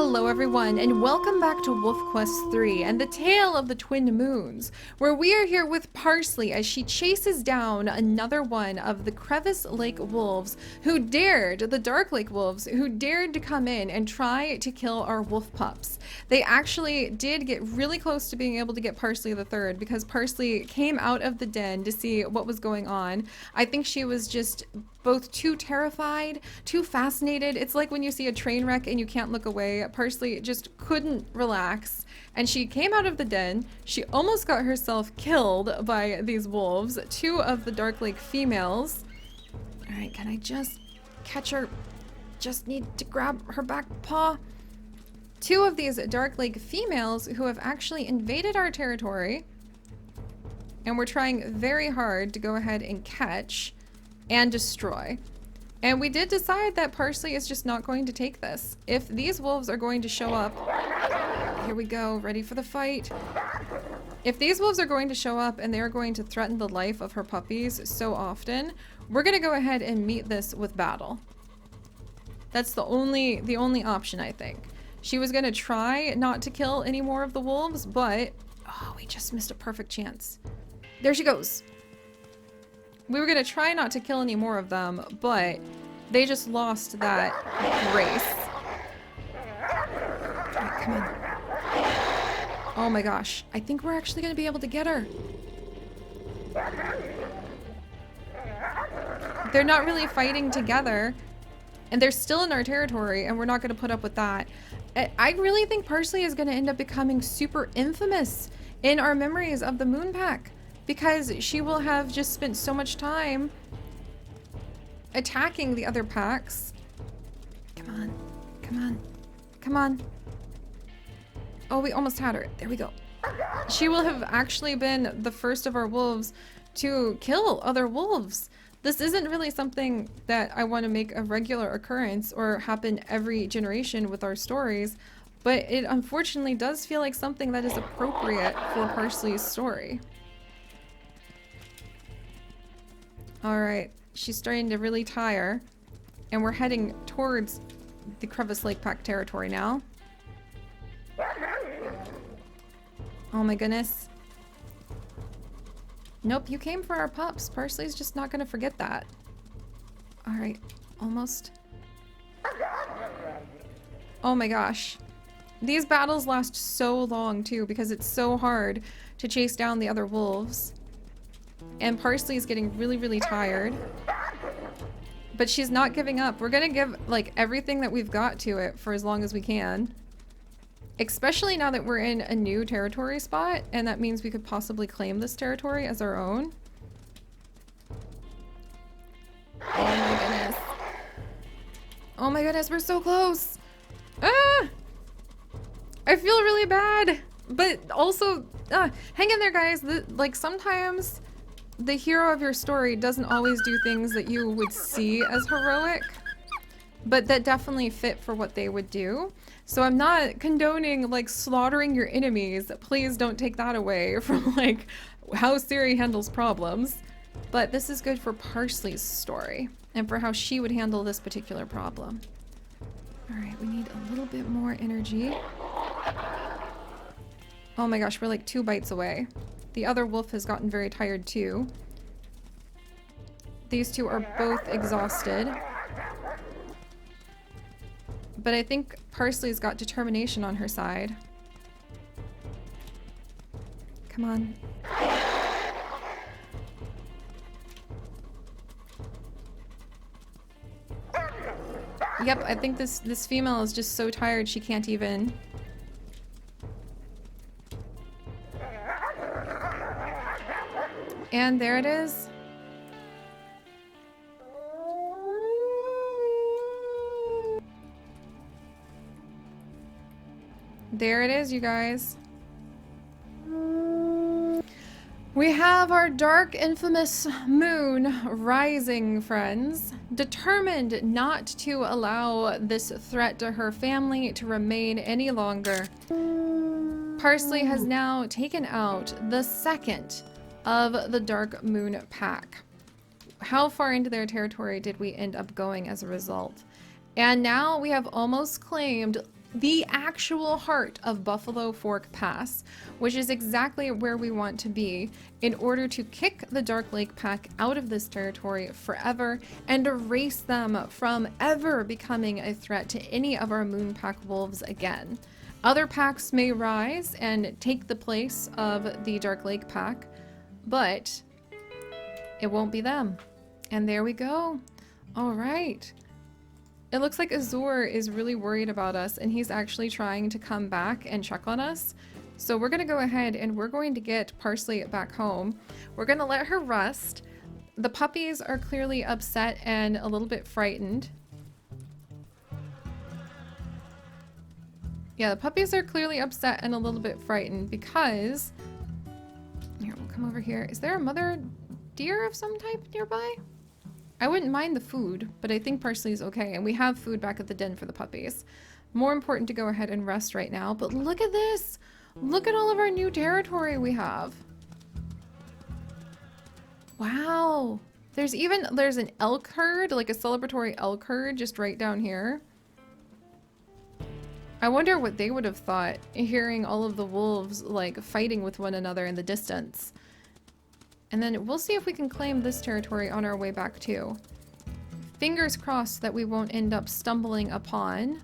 Hello everyone, and welcome back to Wolf Quest 3 and the Tale of the Twin Moons, where we are here with Parsley as she chases down another one of the Crevice Lake Wolves the Dark Lake Wolves, who dared to come in and try to kill our wolf pups. They actually did get really close to being able to get Parsley the Third because Parsley came out of the den to see what was going on. I think she was just both too terrified, too fascinated. It's like when you see a train wreck and you can't look away. Parsley just couldn't relax, and she came out of the den. She almost got herself killed by these wolves, two of the Dark Lake females. All right, can I just catch her? Just need to grab her back paw. Two of these Dark Lake females who have actually invaded our territory, and we're trying very hard to go ahead and catch and destroy. And we did decide that Parsley is just not going to take this. If these wolves are going to show up, here we go, ready for the fight. If these wolves are going to show up and they're going to threaten the life of her puppies so often, we're gonna go ahead and meet this with battle. That's the only option, I think. She was gonna try not to kill any more of the wolves, but oh, we just missed a perfect chance. There she goes. We were gonna try not to kill any more of them, but they just lost that race. Right, come on. Oh my gosh. I think we're actually gonna be able to get her. They're not really fighting together, and they're still in our territory, and we're not gonna put up with that. I really think Parsley is gonna end up becoming super infamous in our memories of the Moon Pack, because she will have just spent so much time attacking the other packs. Come on, come on, come on. Oh, we almost had her. There we go. She will have actually been the first of our wolves to kill other wolves. This isn't really something that I want to make a regular occurrence or happen every generation with our stories, but it unfortunately does feel like something that is appropriate for Parsley's story. All right, she's starting to really tire, and we're heading towards the Crevice Lake Pack territory now. Oh my goodness. Nope, you came for our pups. Parsley's just not gonna forget that. All right, almost. Oh my gosh. These battles last so long too, because it's so hard to chase down the other wolves. And Parsley is getting really, really tired. But she's not giving up. We're gonna give like everything that we've got to it for as long as we can. Especially now that we're in a new territory spot, and that means we could possibly claim this territory as our own. Oh my goodness. Oh my goodness, we're so close. Ah! I feel really bad. But also, hang in there, guys. Like sometimes the hero of your story doesn't always do things that you would see as heroic, but that definitely fit for what they would do. So I'm not condoning like slaughtering your enemies. Please don't take that away from like how Seri handles problems. But this is good for Parsley's story and for how she would handle this particular problem. All right, we need a little bit more energy. Oh my gosh, we're like 2 bites away. The other wolf has gotten very tired too. These two are both exhausted. But I think Parsley's got determination on her side. Come on. Yep, I think this female is just so tired she can't even. And there it is. There it is, you guys. We have our dark, infamous moon rising, friends. Determined not to allow this threat to her family to remain any longer, Parsley has now taken out the second of the Dark Moon Pack. How far into their territory did we end up going as a result? And now we have almost claimed the actual heart of Buffalo Fork Pass, which is exactly where we want to be in order to kick the Dark Lake Pack out of this territory forever and erase them from ever becoming a threat to any of our Moon Pack wolves again. Other packs may rise and take the place of the Dark Lake Pack, but it won't be them. And there we go. All right. It looks like Azor is really worried about us, and he's actually trying to come back and check on us. So we're going to go ahead and we're going to get Parsley back home. We're going to let her rest. The puppies are clearly upset and a little bit frightened. Yeah, the puppies are clearly upset and a little bit frightened because... Here, we'll come over here. Is there a mother deer of some type nearby? I wouldn't mind the food, but I think Parsley's okay, and we have food back at the den for the puppies. More important to go ahead and rest right now, but look at this! Look at all of our new territory we have. Wow! There's an elk herd, like a celebratory elk herd just right down here. I wonder what they would have thought hearing all of the wolves like fighting with one another in the distance. And then we'll see if we can claim this territory on our way back too. Fingers crossed that we won't end up stumbling upon...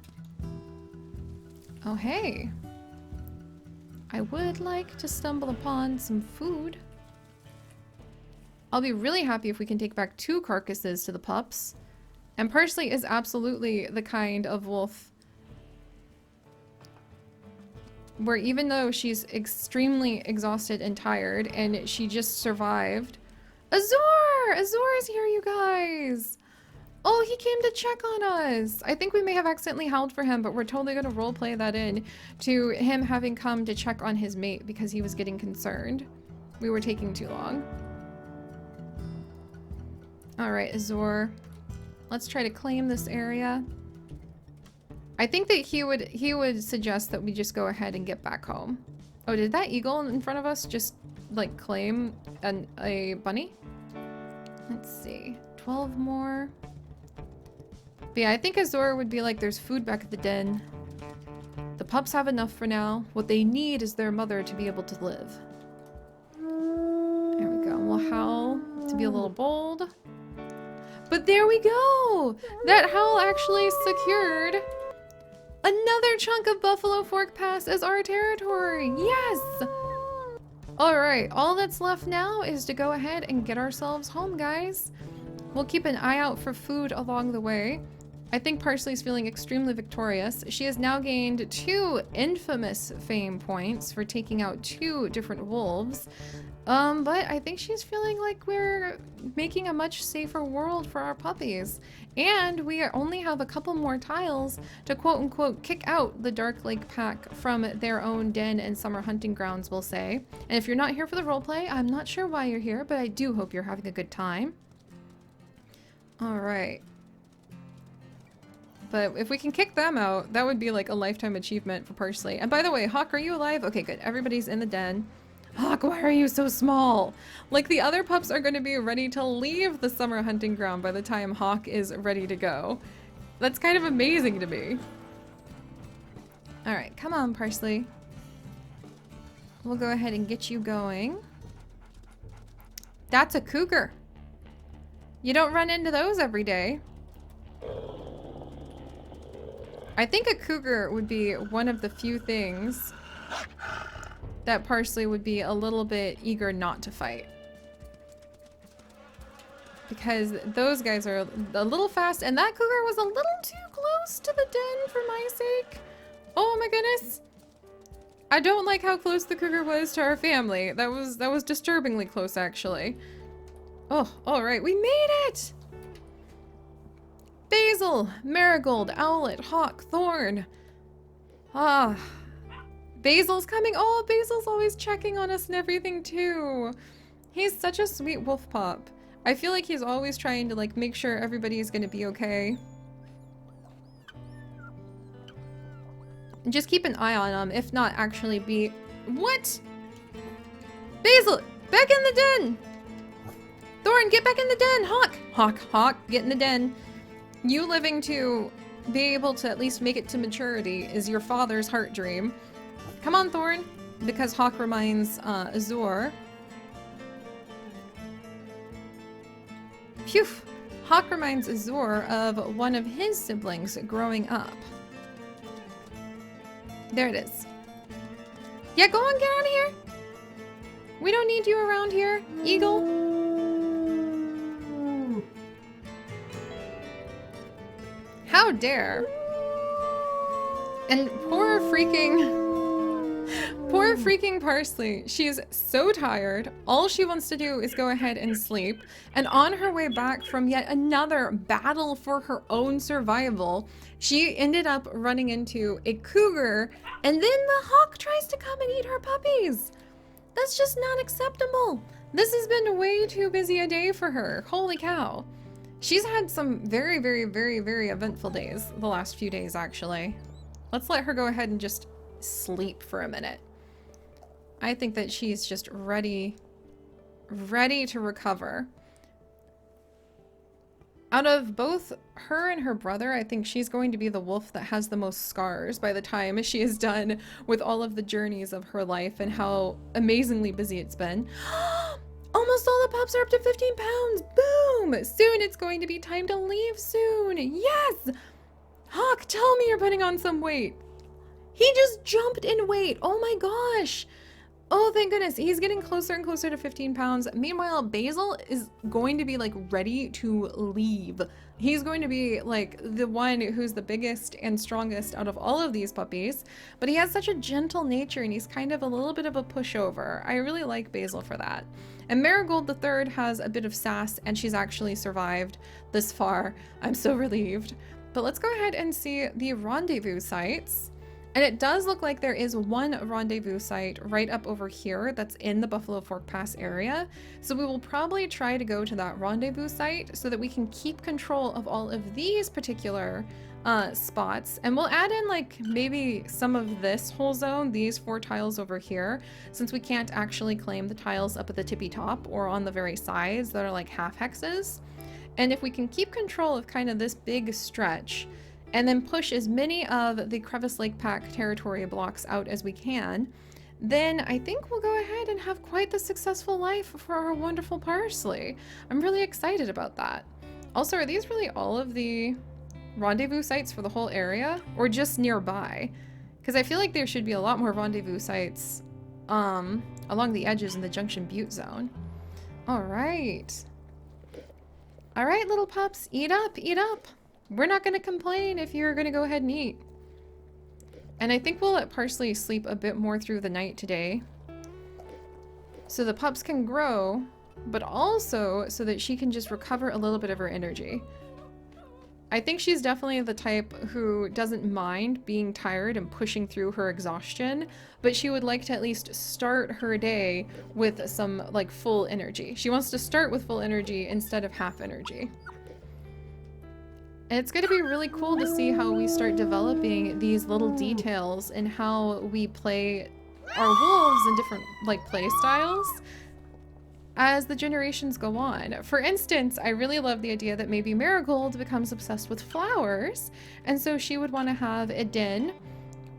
Oh hey! I would like to stumble upon some food. I'll be really happy if we can take back 2 carcasses to the pups. And Parsley is absolutely the kind of wolf where even though she's extremely exhausted and tired and she just survived... Azor! Azor is here, you guys! Oh, he came to check on us! I think we may have accidentally howled for him, but we're totally gonna roleplay that in to him having come to check on his mate because he was getting concerned. We were taking too long. Alright, Azor. Let's try to claim this area. I think that he would suggest that we just go ahead and get back home. Oh, did that eagle in front of us just like claim a bunny? Let's see. 12 more. But yeah, I think Azor would be like, there's food back at the den. The pups have enough for now. What they need is their mother to be able to live. There we go. We'll howl to be a little bold. But there we go! That howl actually secured another chunk of Buffalo Fork Pass as our territory! Yes! Alright, all that's left now is to go ahead and get ourselves home, guys. We'll keep an eye out for food along the way. I think Parsley's feeling extremely victorious. She has now gained 2 infamous fame points for taking out 2 different wolves. But I think she's feeling like we're making a much safer world for our puppies. And we only have a couple more tiles to quote-unquote kick out the Dark Lake Pack from their own den and summer hunting grounds, we'll say. And if you're not here for the roleplay, I'm not sure why you're here, but I do hope you're having a good time. Alright. But if we can kick them out, that would be like a lifetime achievement for Parsley. And by the way, Hawk, are you alive? Okay, good. Everybody's in the den. Hawk, why are you so small? Like, the other pups are going to be ready to leave the summer hunting ground by the time Hawk is ready to go. That's kind of amazing to me. Alright, come on, Parsley. We'll go ahead and get you going. That's a cougar. You don't run into those every day. I think a cougar would be one of the few things that Parsley would be a little bit eager not to fight. Because those guys are a little fast, and that cougar was a little too close to the den for my sake. Oh my goodness. I don't like how close the cougar was to our family. That was disturbingly close, actually. Oh, alright, we made it! Basil, Marigold, Owlet, Hawk, Thorn. Ah. Basil's coming. Oh, Basil's always checking on us and everything too. He's such a sweet wolf pup. I feel like he's always trying to like make sure everybody's gonna be okay. And just keep an eye on him, if not actually be... What? Basil, back in the den! Thorn, get back in the den! Hawk! Hawk, Hawk, get in the den. You living to be able to at least make it to maturity is your father's heart dream. Come on, Thorn, because Hawk reminds Azure. Phew! Hawk reminds Azure of one of his siblings growing up. There it is. Yeah, go on, get out of here. We don't need you around here, Eagle. How dare. And poor freaking Parsley. She's so tired. All she wants to do is go ahead and sleep. And on her way back from yet another battle for her own survival, she ended up running into a cougar, and then the hawk tries to come and eat her puppies. That's just not acceptable. This has been way too busy a day for her. Holy cow. She's had some very, very, very, very eventful days the last few days, actually. Let's let her go ahead and just sleep for a minute. I think that she's just ready to recover. Out of both her and her brother, I think she's going to be the wolf that has the most scars by the time she is done with all of the journeys of her life and how amazingly busy it's been. Almost all the pups are up to 15 pounds. Boom! Soon it's going to be time to leave soon. Yes! Hawk, tell me you're putting on some weight. He just jumped in weight. Oh my gosh. Oh, thank goodness. He's getting closer and closer to 15 pounds. Meanwhile, Basil is going to be like ready to leave. He's going to be like the one who's the biggest and strongest out of all of these puppies, but he has such a gentle nature and he's kind of a little bit of a pushover. I really like Basil for that. And Marigold the third has a bit of sass and she's actually survived this far. I'm so relieved. But let's go ahead and see the rendezvous sites. And it does look like there is one rendezvous site right up over here that's in the Buffalo Fork Pass area. So we will probably try to go to that rendezvous site so that we can keep control of all of these particular spots. And we'll add in like maybe some of this whole zone, these 4 tiles over here, since we can't actually claim the tiles up at the tippy top or on the very sides that are like half hexes. And if we can keep control of kind of this big stretch, and then push as many of the Crevice Lake Pack territory blocks out as we can, then I think we'll go ahead and have quite the successful life for our wonderful Parsley. I'm really excited about that. Also, are these really all of the rendezvous sites for the whole area, or just nearby? Because I feel like there should be a lot more rendezvous sites along the edges in the Junction Butte zone. All right. All right, little pups, eat up, eat up. We're not going to complain if you're going to go ahead and eat. And I think we'll let Parsley sleep a bit more through the night today, so the pups can grow, but also so that she can just recover a little bit of her energy. I think she's definitely the type who doesn't mind being tired and pushing through her exhaustion, but she would like to at least start her day with some like full energy. She wants to start with full energy instead of half energy. And it's going to be really cool to see how we start developing these little details and how we play our wolves in different like play styles as the generations go on. For instance, I really love the idea that maybe Marigold becomes obsessed with flowers, and so she would want to have a den,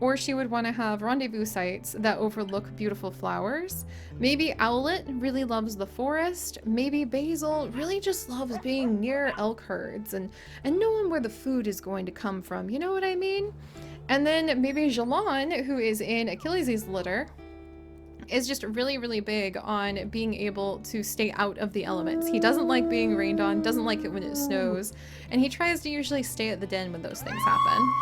or she would want to have rendezvous sites that overlook beautiful flowers. Maybe Owlet really loves the forest. Maybe Basil really just loves being near elk herds and knowing where the food is going to come from. You know what I mean? And then maybe Jalon, who is in Achilles' litter, is just really, really big on being able to stay out of the elements. He doesn't like being rained on, doesn't like it when it snows, and he tries to usually stay at the den when those things happen.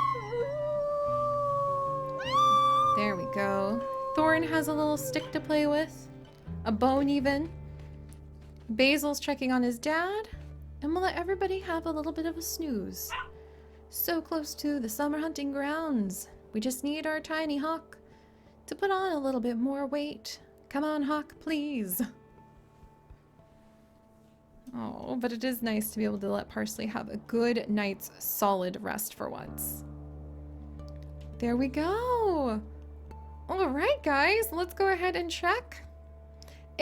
There we go. Thorn has a little stick to play with. A bone even. Basil's checking on his dad. And we'll let everybody have a little bit of a snooze. So close to the summer hunting grounds. We just need our tiny Hawk to put on a little bit more weight. Come on, Hawk, please. Oh, but it is nice to be able to let Parsley have a good night's solid rest for once. There we go. All right, guys, let's go ahead and check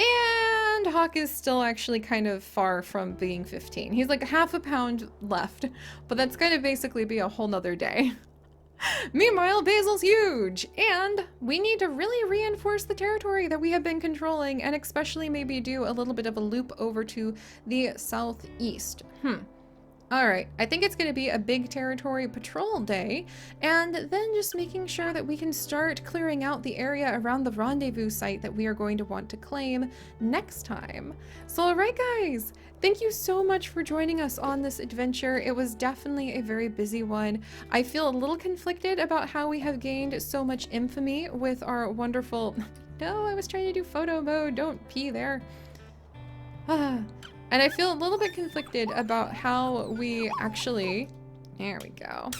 And Hawk is still actually kind of far from being 15. He's like half a pound left, but that's going to basically be a whole nother day. Meanwhile, Basil's huge, and we need to really reinforce the territory that we have been controlling, and especially maybe do a little bit of a loop over to the southeast. Alright, I think it's going to be a big territory patrol day, and then just making sure that we can start clearing out the area around the rendezvous site that we are going to want to claim next time. So alright guys, thank you so much for joining us on this adventure. It was definitely a very busy one. I feel a little conflicted about how we have gained so much infamy with our wonderful... No, I was trying to do photo mode, don't pee there. And I feel a little bit conflicted about how we actually, there we go,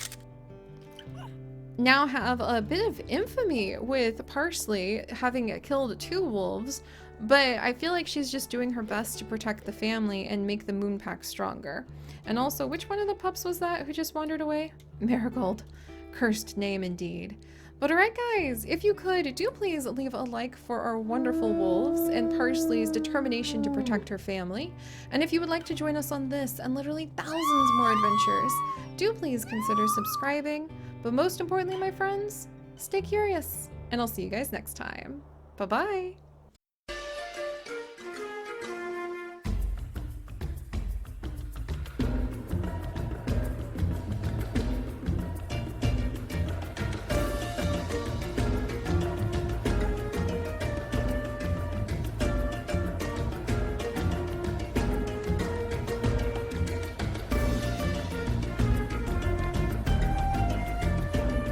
now have a bit of infamy with Parsley having killed 2 wolves, but I feel like she's just doing her best to protect the family and make the moon pack stronger. And also, which one of the pups was that who just wandered away? Marigold. Cursed name indeed. But alright guys, if you could, do please leave a like for our wonderful wolves and Parsley's determination to protect her family. And if you would like to join us on this and literally thousands more adventures, do please consider subscribing. But most importantly, my friends, stay curious, and I'll see you guys next time. Bye-bye!